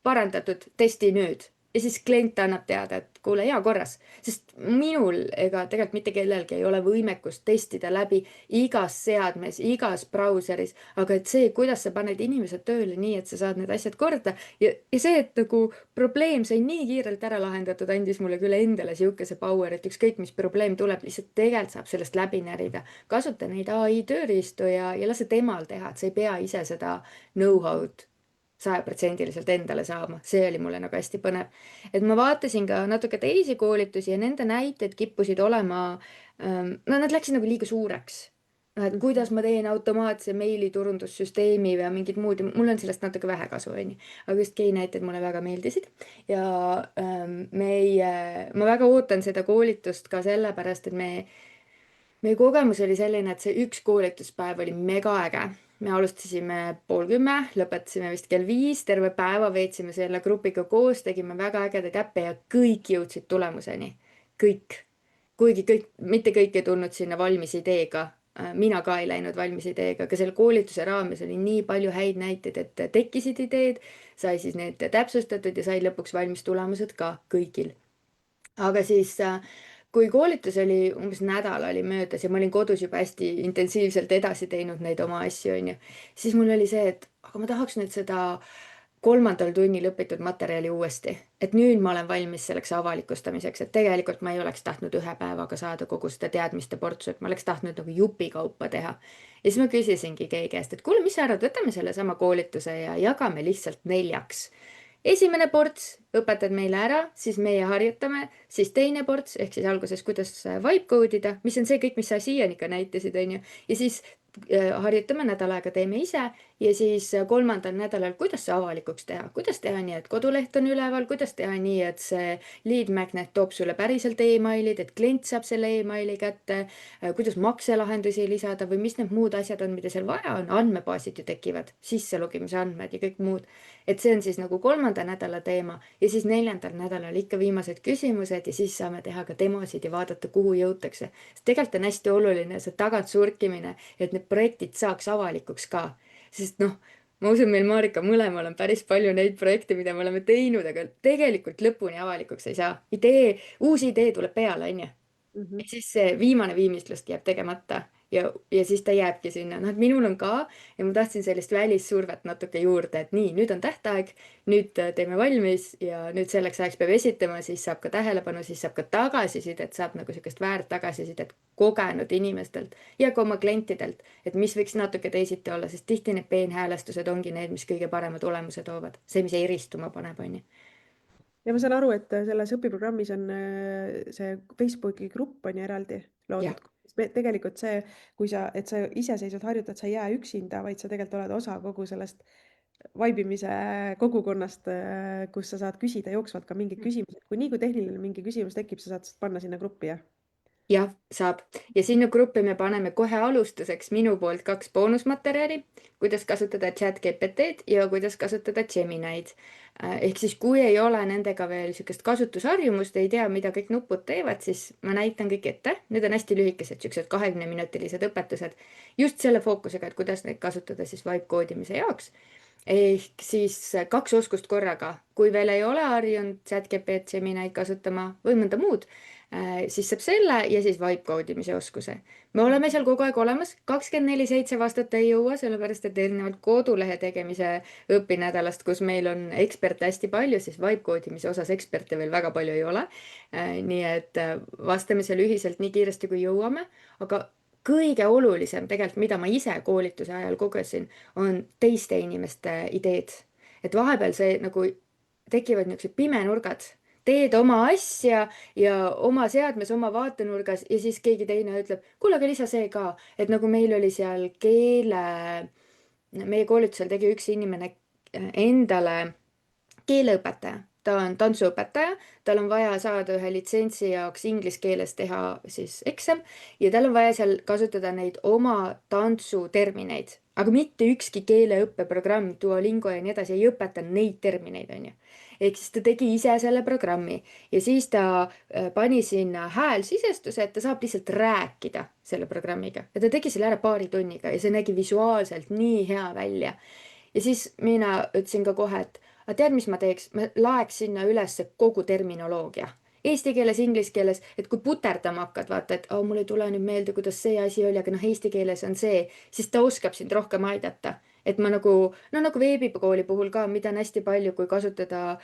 parandatud testi nüüd. ja siis klient annab teada, et kuule, hea korras, sest minul ega tegelikult mitte kellelgi ei ole võimekust testida läbi igas seadmes, igas brauseris, aga et see, kuidas sa paned inimesed tööle nii, et sa saad need asjad korda ja see, et nagu probleem sai nii kiirelt ära lahendatud, andis mulle küll endale sihukese power, et ükskõik, mis probleem tuleb, lihtsalt tegelikult saab sellest läbi närida. kasuta neid ai tööriistu ja lase temal teha, et sa ei pea ise seda know-how'd 100% endale saama, see oli mulle nagu hästi põnev. et ma vaatasin ka natuke teisi koolitusi ja nende näited kippusid olema, no nad läksid nagu liiga suureks. noh, et kuidas ma teen automaatse meiliturundussüsteemi või mingid muud ja mul on sellest natuke vähe kasu, onju. aga just Kei näited mulle väga meeldisid ja ma väga ootan seda koolitust ka sellepärast, et meie kogemus oli selline, et see üks koolituspäev oli mega äge. me alustasime 9:30, lõpetasime vist kell 5, terve päeva veetsime selle grupiga koos, tegime väga ägedaid äppe ja kõik jõudsid tulemuseni. kõik. kuigi mitte kõik ei tulnud sinna valmis ideega. mina ka ei läinud valmis ideega, aga selle koolituse raames oli nii palju häid näiteid, et tekkisid ideed, sai siis need täpsustatud ja sai lõpuks valmis tulemused ka kõigil. aga siis kui koolitus oli umbes nädal oli möödas ja ma olin kodus juba hästi intensiivselt edasi teinud neid oma asju, onju, siis mul oli see, et aga ma tahaks nüüd seda 3. tunnil õpitud materjali uuesti, et nüüd ma olen valmis selleks avalikustamiseks, et tegelikult ma ei oleks tahtnud ühe päevaga saada kogu seda teadmiste portsu, et ma oleks tahtnud nagu jupikaupa teha. ja siis ma küsisingi Kei käest, et kuule, mis sa arvad, võtame sellesama koolituse ja jagame lihtsalt 4. esimene ports õpetad meile ära, siis meie harjutame, siis teine ports ehk siis alguses, kuidas vibe code ida, mis on see kõik, mis sa siiani ka näitasid, onju. ja siis harjutame nädal aega, teeme ise ja siis 3. nädalal, kuidas see avalikuks teha, kuidas teha nii, et koduleht on üleval, kuidas teha nii, et see lead magnet toob sulle päriselt emailid, et klient saab selle emaili kätte, kuidas makselahendusi lisada või mis need muud asjad on, mida seal vaja on, andmebaasid ju tekivad, sisselogimise andmed ja kõik muud. et see on siis nagu 3. nädala teema ja siis 4. nädalal ikka viimased küsimused ja siis saame teha ka demosid ja vaadata, kuhu jõutakse. sest tegelikult on hästi oluline see tagant surkimine, et need projektid saaks avalikuks ka. sest noh, ma usun, meil Marika mõlemal on päris palju neid projekte, mida me oleme teinud, aga tegelikult lõpuni avalikuks ei saa. Uus idee tuleb peale, onju. Ja siis see viimane viimistlust jääb tegemata ja siis ta jääbki sinna. noh, et minul on ka ja ma tahtsin sellist välissurvet natuke juurde, et nii, nüüd on tähtaeg, nüüd teeme valmis ja nüüd selleks ajaks peab esitama, siis saab ka tähelepanu, siis saab ka tagasisidet, saab nagu sihukest väärt tagasisidet kogenud inimestelt ja ka oma klientidelt, et mis võiks natuke teisiti olla, sest tihti need peenhäälestused ongi need, mis kõige parema tulemuse toovad. see, mis eristuma paneb, onju. ja ma saan aru, et selles õpiprogrammis on see Facebooki grupp on ju eraldi jah, loodud. tegelikult see, et sa iseseisvalt harjutad, sa ei jää üksinda, vaid sa tegelikult oled osa kogu sellest vaibimise kogukonnast, kus sa saad küsida jooksvalt ka mingeid küsimusi. kui tehniline mingi küsimus tekib, sa saad panna sinna gruppi, jah? jah, saab. ja sinna gruppi me paneme kohe alustuseks minu poolt 2 boonusmaterjali, kuidas kasutada chat-GPT-d ja kuidas kasutada Gemini'd. ehk siis, kui ei ole nendega veel niisugust kasutusharjumust, ei tea, mida kõik nupud teevad, siis ma näitan kõik ette. Need on hästi lühikesed, niisugused 20-minutilised õpetused just selle fookusega, et kuidas neid kasutada siis vibe koodimise jaoks. ehk siis 2 oskust korraga, kui veel ei ole harjunud chat-GPT, Gemini'd kasutama või mõnda muud, siis saab selle ja siis vibe koodimise oskuse. me oleme seal kogu aeg olemas, 24/7 vastata ei jõua, sellepärast et erinevalt kodulehe tegemise õpinädalast, kus meil on eksperte hästi palju, siis vibe koodimise osas eksperte veel väga palju ei ole. nii et vastame seal ühiselt nii kiiresti, kui jõuame, aga kõige olulisem tegelikult, mida ma ise koolituse ajal kogesin, on teiste inimeste ideed. et vahepeal see nagu tekivad niisugused pimenurgad, teed oma asja ja oma seadmes, oma vaatenurgas ja siis keegi teine ütleb, kuule, aga lisa see ka, et nagu meil oli seal meie koolitusel tegi üks inimene endale keeleõpetaja, ta on tantsuõpetaja, tal on vaja saada ühe litsentsi jaoks inglise keeles teha siis eksam ja tal on vaja seal kasutada neid oma tantsutermineid, aga mitte ükski keeleõppeprogramm, Duolingo ja nii edasi ei õpeta neid termineid, onju. ehk siis ta tegi ise selle programmi ja siis ta pani sinna häälsisestuse, et ta saab lihtsalt rääkida selle programmiga ja ta tegi selle ära 2 tunniga ja see nägi visuaalselt nii hea välja. ja siis mina ütlesin ka kohe, et aga tead, mis ma teeks? Ma laeks sinna üles kogu terminoloogia. Eesti keeles, inglise keeles, et kui puterdama hakkad, vaata, et oh, mul ei tule nüüd meelde, kuidas see asi oli, aga noh, eesti keeles on see, siis ta oskab sind rohkem aidata. Et ma nagu, no nagu veebikooli puhul ka, mida on hästi palju, kui kasutada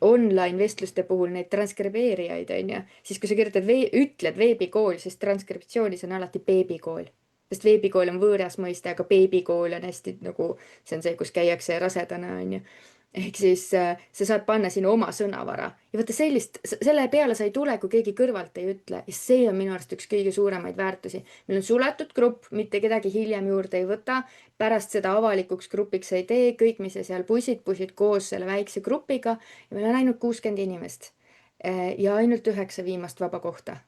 online vestluste puhul neid transkribeerijaid, on ju, siis kui sa kirjutad ütled veebikool, siis transkriptsioonis on alati beebikool. Sest veebikool on võõras mõiste, aga beebikool on hästi nagu, see on see, kus käiakse rasedana, on ju. Ehk siis sa saad panna sinna oma sõnavara ja vaata sellist, selle peale sa ei tule, kui keegi kõrvalt ei ütle ja see on minu arust üks kõige suuremaid väärtusi. meil on suletud grupp, mitte kedagi hiljem juurde ei võta, pärast seda avalikuks grupiks ei tee, kõik, mis sa seal pusid koos selle väikse grupiga ja meil on ainult 60 inimest. Ja ainult 9 viimast vaba kohta.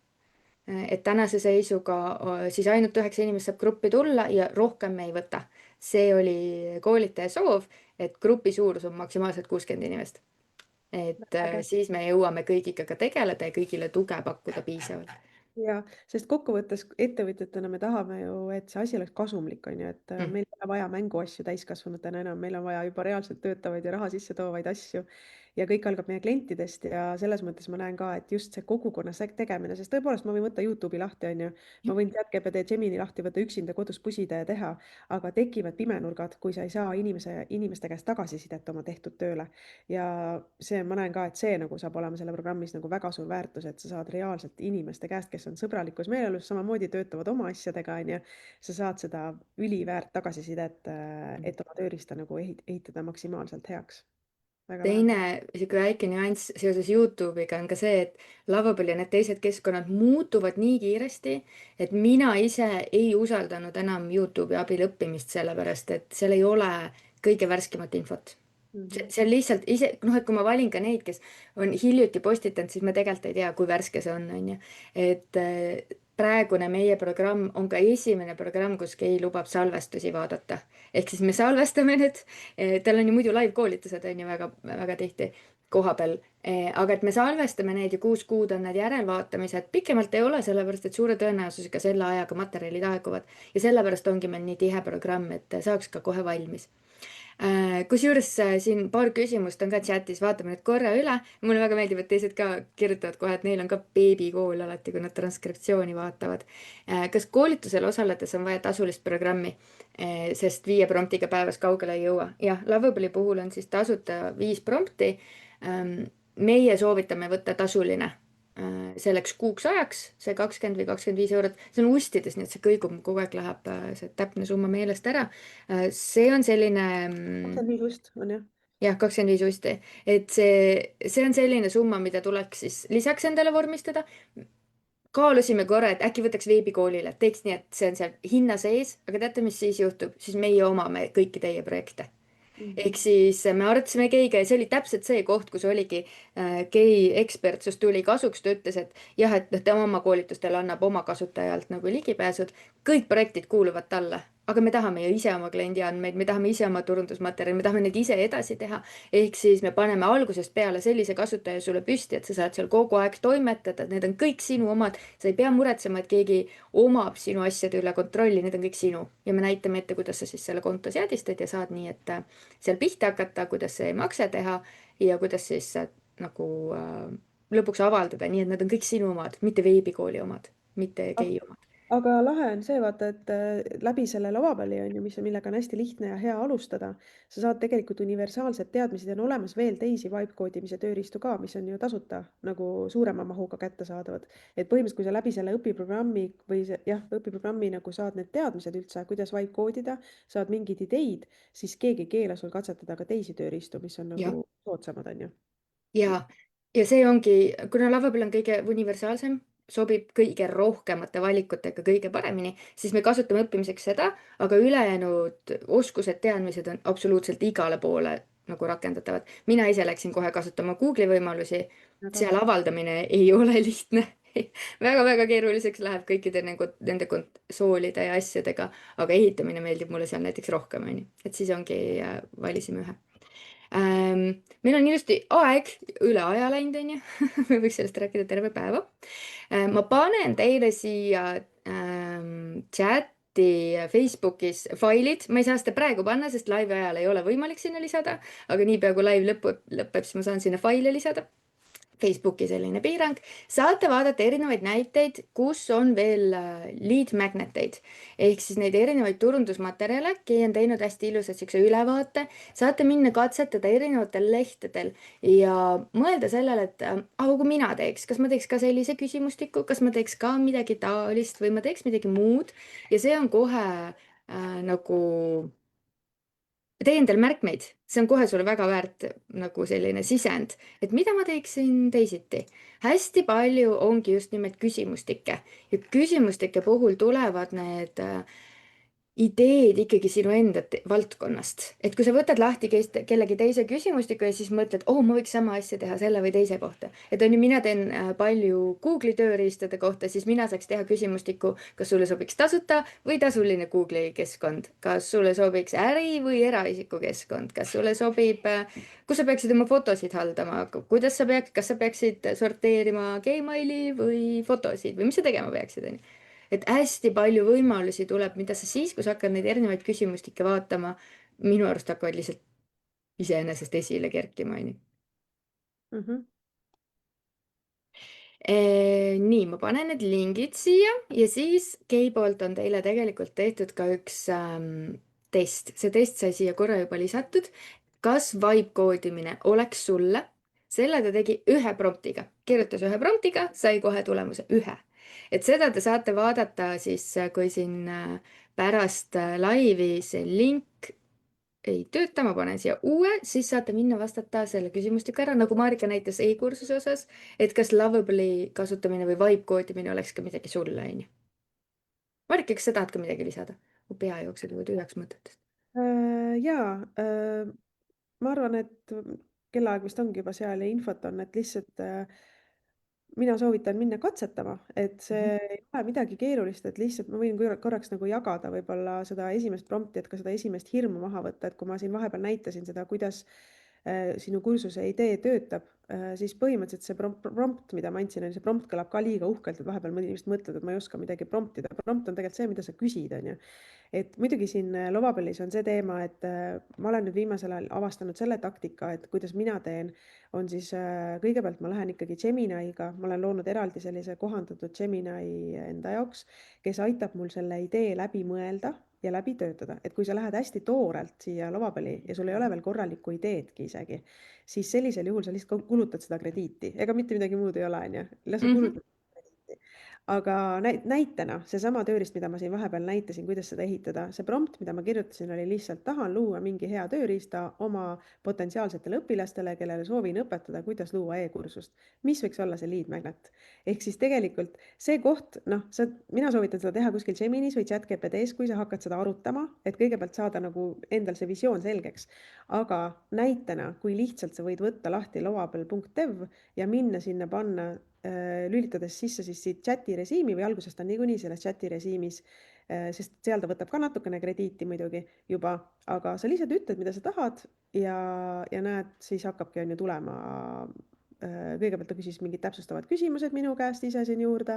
Et tänase seisuga siis ainult 9 inimest saab gruppi tulla ja rohkem me ei võta. See oli koolitaja soov, et grupi suurus on maksimaalselt 60 inimest. Et äge. siis me jõuame kõigiga ka tegeleda ja kõigile tuge pakkuda piisavalt. Ja, sest kokkuvõttes ettevõtjatena me tahame ju, et see asi oleks kasumlik, on ju, et Mm. meil ei ole vaja mänguasju täiskasvanutena enam, meil on vaja juba reaalselt töötavaid ja raha sisse toovaid asju. Ja kõik algab meie klientidest ja selles mõttes ma näen ka, et just see kogukonnas tegemine, sest tõepoolest ma võin võtta Youtube'i lahti, on ju, ma võin ChatGPT Gemini lahti võtta, üksinda kodus pusida ja teha, aga tekivad pimenurgad, kui sa ei saa inimeste käest tagasisidet oma tehtud tööle. Ja see, ma näen ka, et see nagu saab olema selle programmis nagu väga suur väärtus, et sa saad reaalselt inimeste käest, kes on sõbralikus meeleolus, samamoodi töötavad oma asjadega, on ju, sa saad seda üliväärt tagasisidet, et oma tööriista nagu ehitada maksimaalselt heaks. Väga lahe. Teine sihuke väike nüanss seoses Youtube'iga on ka see, et Lovable ja need teised keskkonnad muutuvad nii kiiresti, et mina ise ei usaldanud enam Youtube'i abil õppimist, sellepärast et seal ei ole kõige värskemat infot. See on lihtsalt ise, noh, et kui ma valin ka neid, kes on hiljuti postitanud, siis ma tegelikult ei tea, kui värske see on ju. Et praegune meie programm on ka esimene programm, kus Kei lubab salvestusi vaadata. Ehk siis me salvestame need, tal on ju muidu live-koolitused on ju väga tihti kohapeal, aga et me salvestame need ja 6 kuud on need järelvaatamised, pikemalt ei ole, sellepärast et suure tõenäosusega selle ajaga materjalid aeguvad ja sellepärast ongi meil nii tihe programm, et saaks ka kohe valmis. Kusjuures siin paar küsimust on ka chatis, vaatame need korra üle. Mulle väga meeldib, et teised ka kirjutavad kohe, et neil on ka beebikool alati, kui nad transkriptsiooni vaatavad. Kas koolitusel osaledes on vaja tasulist programmi, sest 5 promptiga päevas kaugele ei jõua? Jah, Lovable'i puhul on siis tasuta 5 prompti. Meie soovitame võtta tasuline selleks kuuks ajaks, see 20 või 25 eurot, see on ustides, nii et see kõigub, kogu aeg läheb see täpne summa meelest ära. See on selline, 25 ust on jah. jah, 25 usti, et see on selline summa, mida tuleks siis lisaks endale vormistada. Kaalusime korra, et äkki võtaks veebikoolile, teeks nii, et see on seal hinna sees, aga teate, mis siis juhtub, siis meie omame kõiki teie projekte. Ehk siis me arutasime Keiga ja see oli täpselt see koht, kus oligi Kei ekspertsus tuli kasuks, ta ütles, et jah, et noh, tema oma koolitustel annab oma kasutajalt nagu ligipääsud, kõik projektid kuuluvad talle, aga me tahame ju ise oma kliendi andmeid, me tahame ise oma turundusmaterjali, me tahame neid ise edasi teha. Ehk siis me paneme algusest peale sellise kasutaja sulle püsti, et sa saad seal kogu aeg toimetada, need on kõik sinu omad, sa ei pea muretsema, et keegi omab sinu asjade üle kontrolli, need on kõik sinu ja me näitame ette, kuidas sa siis selle konto seadistad ja saad nii, et seal pihta hakata, kuidas see makse teha ja kuidas siis nagu lõpuks avaldada, nii et need on kõik sinu omad, mitte veebikooli omad, mitte Kei omad. Aga lahe on see, vaata, et läbi selle Lovabali on ju, millega on hästi lihtne ja hea alustada, sa saad tegelikult universaalsed teadmised ja on olemas veel teisi vibe koodimise tööriistu ka, mis on ju tasuta nagu suurema mahuga kättesaadavad. Et põhimõtteliselt, kui sa läbi selle õpiprogrammi või jah, õpiprogrammi nagu saad need teadmised üldse, kuidas vibe koodida, saad mingeid ideid, siis keegi ei keela sul katsetada ka teisi tööriistu, mis on jah, nagu soodsamad, on ju. ja see ongi, kuna Lovable on kõige universaalsem, sobib kõige rohkemate valikutega kõige paremini, siis me kasutame õppimiseks seda, aga ülejäänud oskused, teadmised on absoluutselt igale poole nagu rakendatavad. mina ise läksin kohe kasutama Google'i võimalusi, seal avaldamine ei ole lihtne väga-väga keeruliseks läheb kõikide nende konsoolide ja asjadega, aga ehitamine meeldib mulle seal näiteks rohkem, onju. Et siis ongi, valisime ühe. Meil on ilusti aeg üle aja läinud, onju. Me võiks sellest rääkida terve päeva. Ma panen teile siia chati Facebookis failid, ma ei saa seda praegu panna, sest laivi ajal ei ole võimalik sinna lisada, aga niipea kui laiv lõpeb, siis ma saan sinna faile lisada. Facebooki selline piirang, saate vaadata erinevaid näiteid, kus on veel lead magneteid ehk siis neid erinevaid turundusmaterjale. Kei on teinud hästi ilusa siukse ülevaate, saate minna katsetada erinevatel lehtedel ja mõelda sellele, et aga kui mina teeks, kas ma teeks ka sellise küsimustiku, kas ma teeks ka midagi taolist või ma teeks midagi muud ja see on kohe nagu tee endale märkmeid, see on kohe sulle väga väärt nagu selline sisend, et mida ma teeksin teisiti. hästi palju ongi just nimelt küsimustikke ja küsimustike puhul tulevad need ideed ikkagi sinu enda valdkonnast. Et kui sa võtad lahti kellegi teise küsimustiku ja siis mõtled, oh, ma võiks sama asja teha selle või teise kohta. Et on ju, mina teen palju Google'i tööriistade kohta, siis mina saaks teha küsimustiku, kas sulle sobiks tasuta või tasuline Google'i keskkond, kas sulle sobiks äri või eraisiku keskkond, kas sulle sobib, kus sa peaksid oma fotosid haldama, kuidas sa peaks, kas sa peaksid sorteerima Gmaili või fotosid või mis sa tegema peaksid, on ju. Et hästi palju võimalusi tuleb, mida sa siis, kui sa hakkad neid erinevaid küsimustikke vaatama, minu arust hakkavad lihtsalt iseenesest esile kerkima, on ju. Mhm. Nii, ma panen need lingid siia ja siis Kei poolt on teile tegelikult tehtud ka üks test. See test sai siia korra juba lisatud. Kas vibe koodimine oleks sulle? Selle ta tegi ühe promptiga, kirjutas ühe promptiga, sai kohe tulemuse ühe. Et seda te saate vaadata siis, kui siin pärast laivi see link ei tööta, ma panen siia uue, siis saate minna vastata selle küsimustiku ära, nagu Marika näitas e-kursuse osas, et kas Lovably kasutamine või vibe koodimine oleks ka midagi sulle, on ju. Marika, kas sa tahad ka midagi lisada? Mu pea jookseb juba tühjaks mõtetest. Jaa, ma arvan, et kellaaeg vist ongi juba seal ja infot on, et lihtsalt mina soovitan minna katsetama, et see ei ole midagi keerulist, et lihtsalt ma võin korraks nagu jagada võib-olla seda esimest prompti, et ka seda esimest hirmu maha võtta, et kui ma siin vahepeal näitasin seda, kuidas sinu kursuse idee töötab, siis põhimõtteliselt see prompt, mida ma andsin, see prompt kõlab ka liiga uhkelt, et vahepeal mõni vist mõtled, et ma ei oska midagi promptida. Prompt on tegelikult see, mida sa küsid, on ju. Et muidugi siin Lovabellis on see teema, et ma olen nüüd viimasel ajal avastanud selle taktika, et kuidas mina teen, on siis kõigepealt ma lähen ikkagi Geminiga, ma olen loonud eraldi sellise kohandatud Gemini enda jaoks, kes aitab mul selle idee läbi mõelda ja läbi töötada. Et kui sa lähed hästi toorelt siia Lovabelli ja sul ei ole veel korralikku ideedki isegi, siis sellisel juhul sa lihtsalt kulutad seda krediiti, ega mitte midagi muud ei ole, on ju. Las sa kulutad krediiti. Aga näitena seesama tööriist, mida ma siin vahepeal näitasin, kuidas seda ehitada, see prompt, mida ma kirjutasin, oli lihtsalt tahan luua mingi hea tööriista oma potentsiaalsetele õpilastele, kellele soovin õpetada, kuidas luua e-kursust. Mis võiks olla see lead magnet? Ehk siis tegelikult see koht, noh, mina soovitan seda teha kuskil Geminis või ChatGPT-s, kui sa hakkad seda arutama, et kõigepealt saada nagu endal see visioon selgeks. Aga näitena, kui lihtsalt sa võid võtta lahti lovabel.dev ja minna sinna panna lülitades sisse siis siit chati režiimi või algusest on niikuinii selles chati režiimis, sest seal ta võtab ka natukene krediiti muidugi juba, aga sa lihtsalt ütled, mida sa tahad ja näed, siis hakkabki on ju tulema. Kõigepealt ta küsis mingid täpsustavad küsimused minu käest ise siin juurde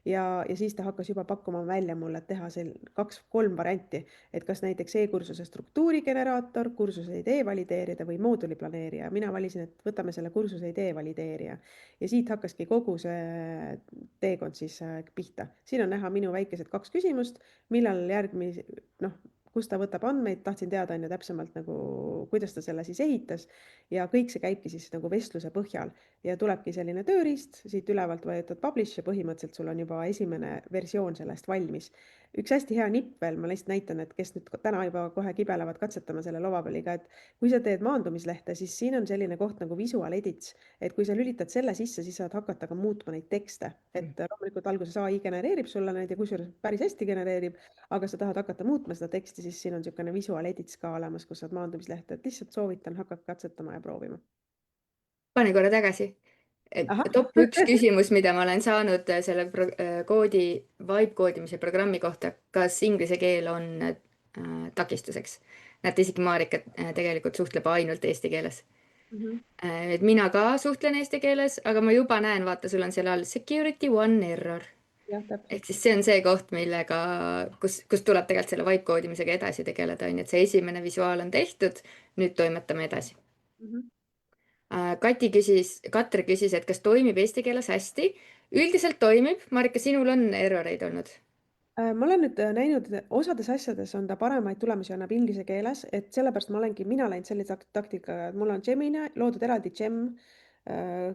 ja siis ta hakkas juba pakkuma välja mulle, et teha seal 2-3 varianti, et kas näiteks e-kursuse struktuuri generaator, kursuse idee valideerida või mooduli planeerija. Mina valisin, et võtame selle kursuse idee valideerija ja siit hakkaski kogu see teekond siis pihta. Siin on näha minu väikesed 2 küsimust, millal järgmine, noh, kus ta võtab andmeid, tahtsin teada on ju täpsemalt nagu, kuidas ta selle siis ehitas ja kõik see käibki siis nagu vestluse põhjal ja tulebki selline tööriist, siit ülevalt vajutad publish ja põhimõtteliselt sul on juba esimene versioon sellest valmis. Üks hästi hea nipp veel, ma lihtsalt näitan, et kes nüüd täna juba kohe kibelevad katsetama selle Lovabelliga, et kui sa teed maandumislehte, siis siin on selline koht nagu visual edits, et kui sa lülitad selle sisse, siis saad hakata ka muutma neid tekste, et loomulikult alguses AI genereerib sulle neid ja kusjuures päris hästi genereerib, aga sa tahad hakata muutma seda teksti, siis siin on niisugune visual edits ka olemas, kus saad maandumislehte, et lihtsalt soovitan hakata katsetama ja proovima. Pane korra tagasi. Top 1 küsimus, mida ma olen saanud selle koodi, vibe koodimise programmi kohta, kas inglise keel on takistuseks? Näete, isegi Marika tegelikult suhtleb ainult eesti keeles. Et mina ka suhtlen eesti keeles, aga ma juba näen, vaata, sul on seal all security one error. jah, täpselt. ehk siis see on see koht, kus tuleb tegelikult selle vibe koodimisega edasi tegeleda, on ju, et see esimene visuaal on tehtud, nüüd toimetame edasi. Mhm. Katre küsis, et kas toimib eesti keeles hästi. Üldiselt toimib. Marika, sinul on erroreid olnud? Ma olen nüüd näinud, et osades asjades on ta paremaid tulemusi annab inglise keeles, et sellepärast mina läinud sellise taktikaga, et mul on Gemini loodud eraldi Gem,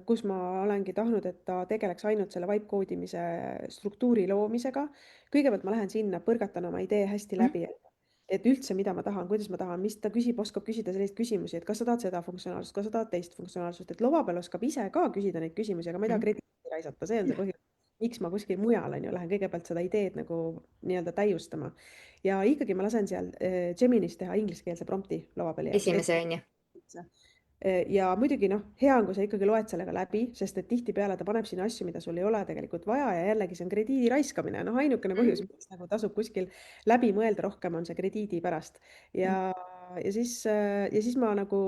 kus ma olengi tahtnud, et ta tegeleks ainult selle vibe koodimise struktuuri loomisega. Kõigepealt ma lähen sinna, põrgatan oma idee hästi Mm. läbi, et üldse, mida ma tahan, kuidas ma tahan, mis ta küsib, oskab küsida selliseid küsimusi, et kas sa tahad seda funktsionaalsust, kas sa tahad teist funktsionaalsust, et lava peal oskab ise ka küsida neid küsimusi, aga ma ei taha Mm. krediiti raisata, see on see põhjus, miks ma kuskil mujal on ju, lähen kõigepealt seda ideed nagu nii-öelda täiustama. Ja ikkagi ma lasen seal Geminis teha ingliskeelse prompti lava peal jaoks. Esimese on ju. Ja muidugi noh, hea on, kui sa ikkagi loed sellega läbi, sest et tihtipeale ta paneb sinna asju, mida sul ei ole tegelikult vaja ja jällegi see on krediidi raiskamine. Noh, ainukene põhjus, Mm. miks nagu tasub kuskil läbi mõelda rohkem, on see krediidi pärast. Mm. Ja siis ma nagu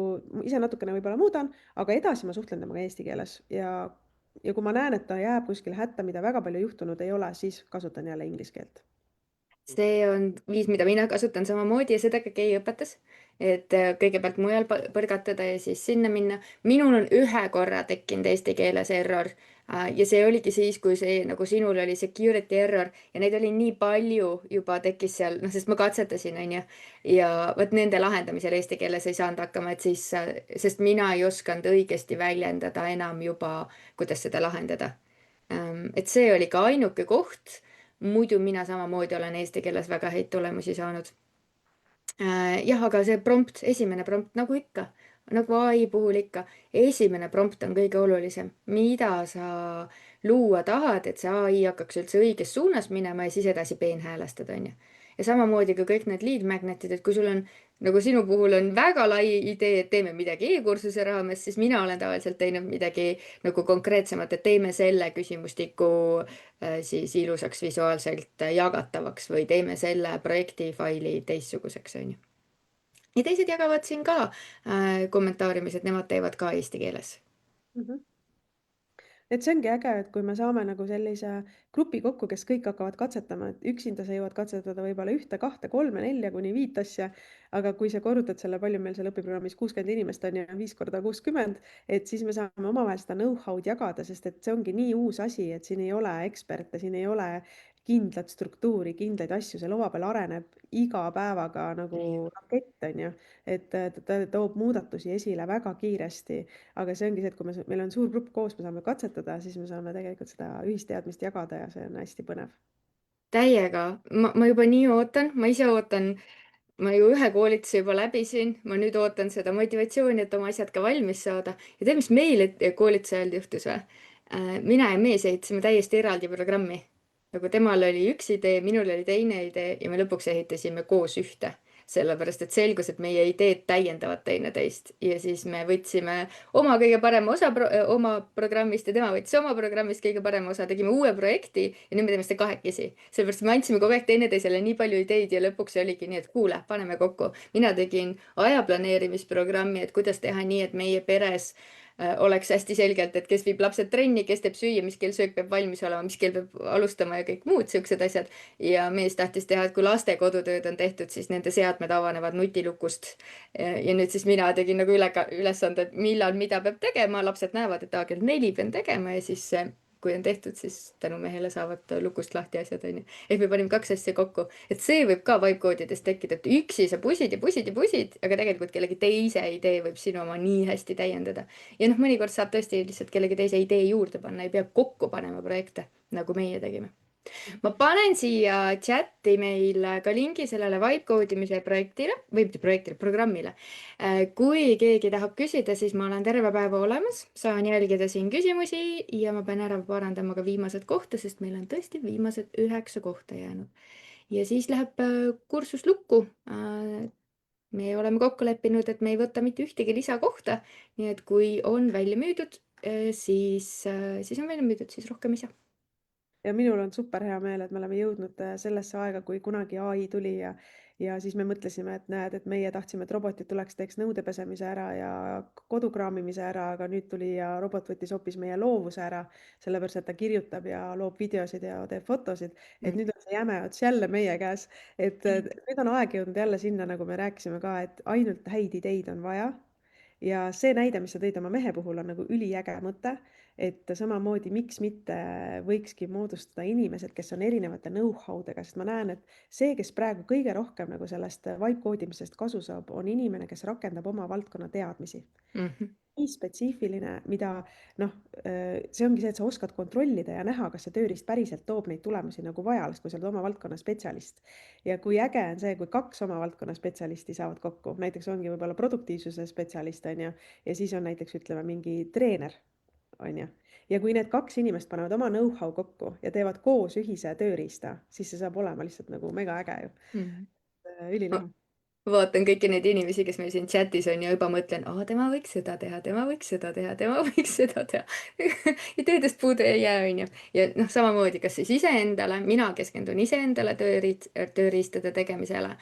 ise natukene võib-olla muudan, aga edasi ma suhtlen temaga eesti keeles ja kui ma näen, et ta jääb kuskile hätta, mida väga palju juhtunud ei ole, siis kasutan jälle inglise keelt. See on viis, mida mina kasutan samamoodi ja seda ka Kei õpetas. Et kõigepealt mujal põrgatada ja siis sinna minna. Minul on ühe korra tekkinud eesti keeles error ja see oligi siis, kui see nagu sinul oli security error ja neid oli nii palju juba tekkis seal, noh, sest ma katsetasin, onju. Ja vot nende lahendamisel eesti keeles ei saanud hakkama, et siis, sest mina ei osanud õigesti väljendada enam juba, kuidas seda lahendada. Et see oli ka ainuke koht. Muidu mina samamoodi olen eesti keeles väga häid tulemusi saanud. Jah, aga see prompt, esimene prompt, nagu ikka, nagu ai puhul ikka, esimene prompt on kõige olulisem. Mida sa luua tahad, et see ai hakkaks üldse õiges suunas minema ja siis edasi peenhäälestada, onju. Ja samamoodi ka kõik need lead magnetid, et kui sul on, nagu sinu puhul on väga lai idee, et teeme midagi e-kursuse raames, siis mina olen tavaliselt teinud midagi nagu konkreetsemat, et teeme selle küsimustiku siis ilusaks visuaalselt jagatavaks või teeme selle projekti faili teistsuguseks, onju. ja teised jagavad siin ka kommentaariumis, et nemad teevad ka eesti keeles. Mhm. Et see ongi äge, et kui me saame nagu sellise grupi kokku, kes kõik hakkavad katsetama, et üksinda sa jõuad katsetada võib-olla ühte, kahte, kolme, nelja kuni viit asja, aga kui sa korrutad selle, palju meil seal õpiprogrammis 60 inimest on ja 5 korda 60, et siis me saame omavahel seda know-how'd jagada, sest et see ongi nii uus asi, et siin ei ole eksperte, siin ei ole kindlat struktuuri, kindlaid asju, see lava peal areneb iga päevaga nagu rakett, on ju, et ta toob muudatusi esile väga kiiresti. Aga see ongi see, et kui meil on suur grupp koos, me saame katsetada, siis me saame tegelikult seda ühisteadmist jagada ja see on hästi põnev. Täiega, ma juba nii ootan, ma ise ootan, ma ju ühe koolituse juba läbisin, ma nüüd ootan seda motivatsiooni, et oma asjad ka valmis saada. ja tead, mis meil koolituse ajal juhtus või? Mina ja mees ehitasime täiesti eraldi programmi. Nagu temal oli üks idee, minul oli teine idee ja me lõpuks ehitasime koos ühte. Sellepärast, et selgus, et meie ideed täiendavad teineteist ja siis me võtsime oma kõige parema osa oma programmist ja tema võttis oma programmist kõige parema osa, tegime uue projekti ja nüüd me teeme seda kahekesi. Sellepärast, et me andsime kogu aeg teineteisele nii palju ideid ja lõpuks oligi nii, et kuule, paneme kokku. Mina tegin aja planeerimisprogrammi, et kuidas teha nii, et meie peres oleks hästi selgelt, et kes viib lapsed trenni, kes teeb süüa, mis kell söök peab valmis olema, mis kell peab alustama ja kõik muud siuksed asjad. ja mees tahtis teha, et kui laste kodutööd on tehtud, siis nende seadmed avanevad nutilukust. ja nüüd siis mina tegin nagu ülesande, et millal mida peab tegema, lapsed näevad, et kell 4 pean tegema ja siis kui on tehtud, siis tänu mehele saavad lukust lahti asjad, onju. ehk me panime kaks asja kokku, et see võib ka vibe-koodidest tekkida, et üksi sa pusid ja pusid ja pusid, aga tegelikult kellegi teise idee võib sinu oma nii hästi täiendada. ja noh, mõnikord saab tõesti lihtsalt kellegi teise idee juurde panna, ei pea kokku panema projekte, nagu meie tegime. ma panen siia chati meil ka lingi sellele vibe koodimise projektile või mitte projektile, programmile. kui keegi tahab küsida, siis ma olen terve päeva olemas, saan jälgida siin küsimusi ja ma pean ära parandama ka viimased kohta, sest meil on tõesti viimased 9 kohta jäänud. ja siis läheb kursus lukku. me oleme kokku leppinud, et me ei võta mitte ühtegi lisakohta, nii et kui on välja müüdud, siis on välja müüdud, siis rohkem ei saa. Ja minul on super hea meel, et me oleme jõudnud sellesse aega, kui kunagi ai tuli ja siis me mõtlesime, et näed, et meie tahtsime, et robotid tuleks, teeks nõude pesemise ära ja kodukraamimise ära, aga nüüd tuli ja robot võttis hoopis meie loovuse ära, sellepärast et ta kirjutab ja loob videosid ja teeb fotosid, et nüüd on see jäme ots jälle meie käes, et nüüd on aeg jõudnud jälle sinna, nagu me rääkisime ka, et ainult häid ideid on vaja. Ja see näide, mis sa tõid oma mehe puhul, on nagu üliäge mõte, et samamoodi, miks mitte võikski moodustada inimesed, kes on erinevate know-how'dega, sest ma näen, et see, kes praegu kõige rohkem nagu sellest vibe koodimisest kasu saab, on inimene, kes rakendab oma valdkonna teadmisi. Nii spetsiifiline, mida noh, see ongi see, et sa oskad kontrollida ja näha, kas see tööriist päriselt toob neid tulemusi nagu vaja oleks, kui sa oled oma valdkonna spetsialist. Ja kui äge on see, kui kaks oma valdkonna spetsialisti saavad kokku, näiteks ongi võib-olla produktiivsuse spetsialist, on ju, ja siis on näiteks ütleme mingi treener, on ju. Ja kui need kaks inimest panevad oma know-how kokku ja teevad koos ühise tööriista, siis see saab olema lihtsalt nagu mega äge ju. Ülilahe. Vaatan kõiki neid inimesi, kes meil siin chatis on ja juba mõtlen, tema võiks seda teha, tema võiks seda teha, tema võiks seda teha. Ideedest puudu ei jää, on ju. Ja noh, samamoodi, kas siis iseendale, mina keskendun iseendale tööriistade tegemisele,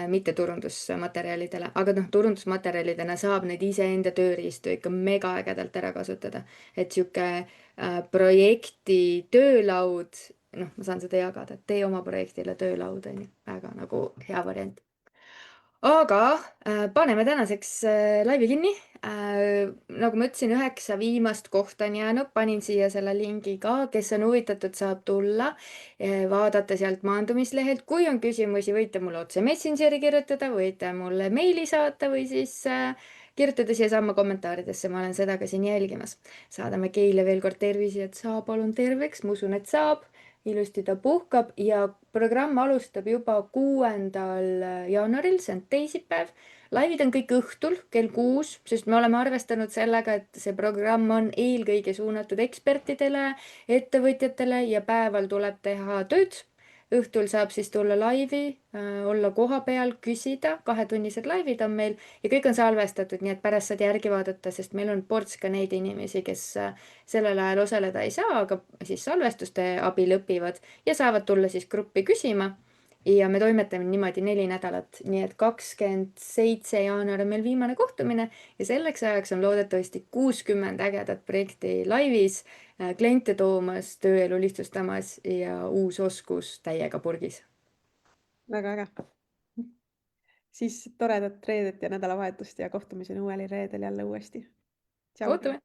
mitte turundusmaterjalidele, aga noh, turundusmaterjalidena saab neid iseenda tööriistu ikka mega ägedalt ära kasutada. Et sihuke projekti töölaud, noh, ma saan seda jagada, tee oma projektile töölaud, on ju, väga nagu hea variant. Aga paneme tänaseks laivi kinni. Nagu ma ütlesin, 9 viimast kohta on jäänud, panin siia selle lingi ka, kes on huvitatud, saab tulla, vaadata sealt maandumislehelt. Kui on küsimusi, võite mulle otse Messengeri kirjutada, võite mulle meili saata või siis kirjutada siiasamma kommentaaridesse, ma olen seda ka siin jälgimas. Saadame Keile veel kord tervisi, et saa palun terveks, ma usun, et saab. Ilusti ta puhkab ja programm alustab juba 6. jaanuaril, see on teisipäev. Laivid on kõik õhtul kell 6, sest me oleme arvestanud sellega, et see programm on eelkõige suunatud ekspertidele, ettevõtjatele ja päeval tuleb teha tööd. Õhtul saab siis tulla laivi, olla kohapeal, küsida, 2-tunnised laivid on meil ja kõik on salvestatud, nii et pärast saad järgi vaadata, sest meil on ports ka neid inimesi, kes sellel ajal osaleda ei saa, aga siis salvestuste abil õpivad ja saavad tulla siis gruppi küsima. Ja me toimetame niimoodi 4 nädalat, nii et 27. jaanuar on meil viimane kohtumine ja selleks ajaks on loodetavasti 60 ägedat projekti laivis, kliente toomas, tööelu lihtsustamas ja uus oskus täiega purgis. Väga äge. Siis toredat reedet ja nädalavahetust ja kohtumiseni uuel reedel jälle uuesti. Tšau. Kohtume!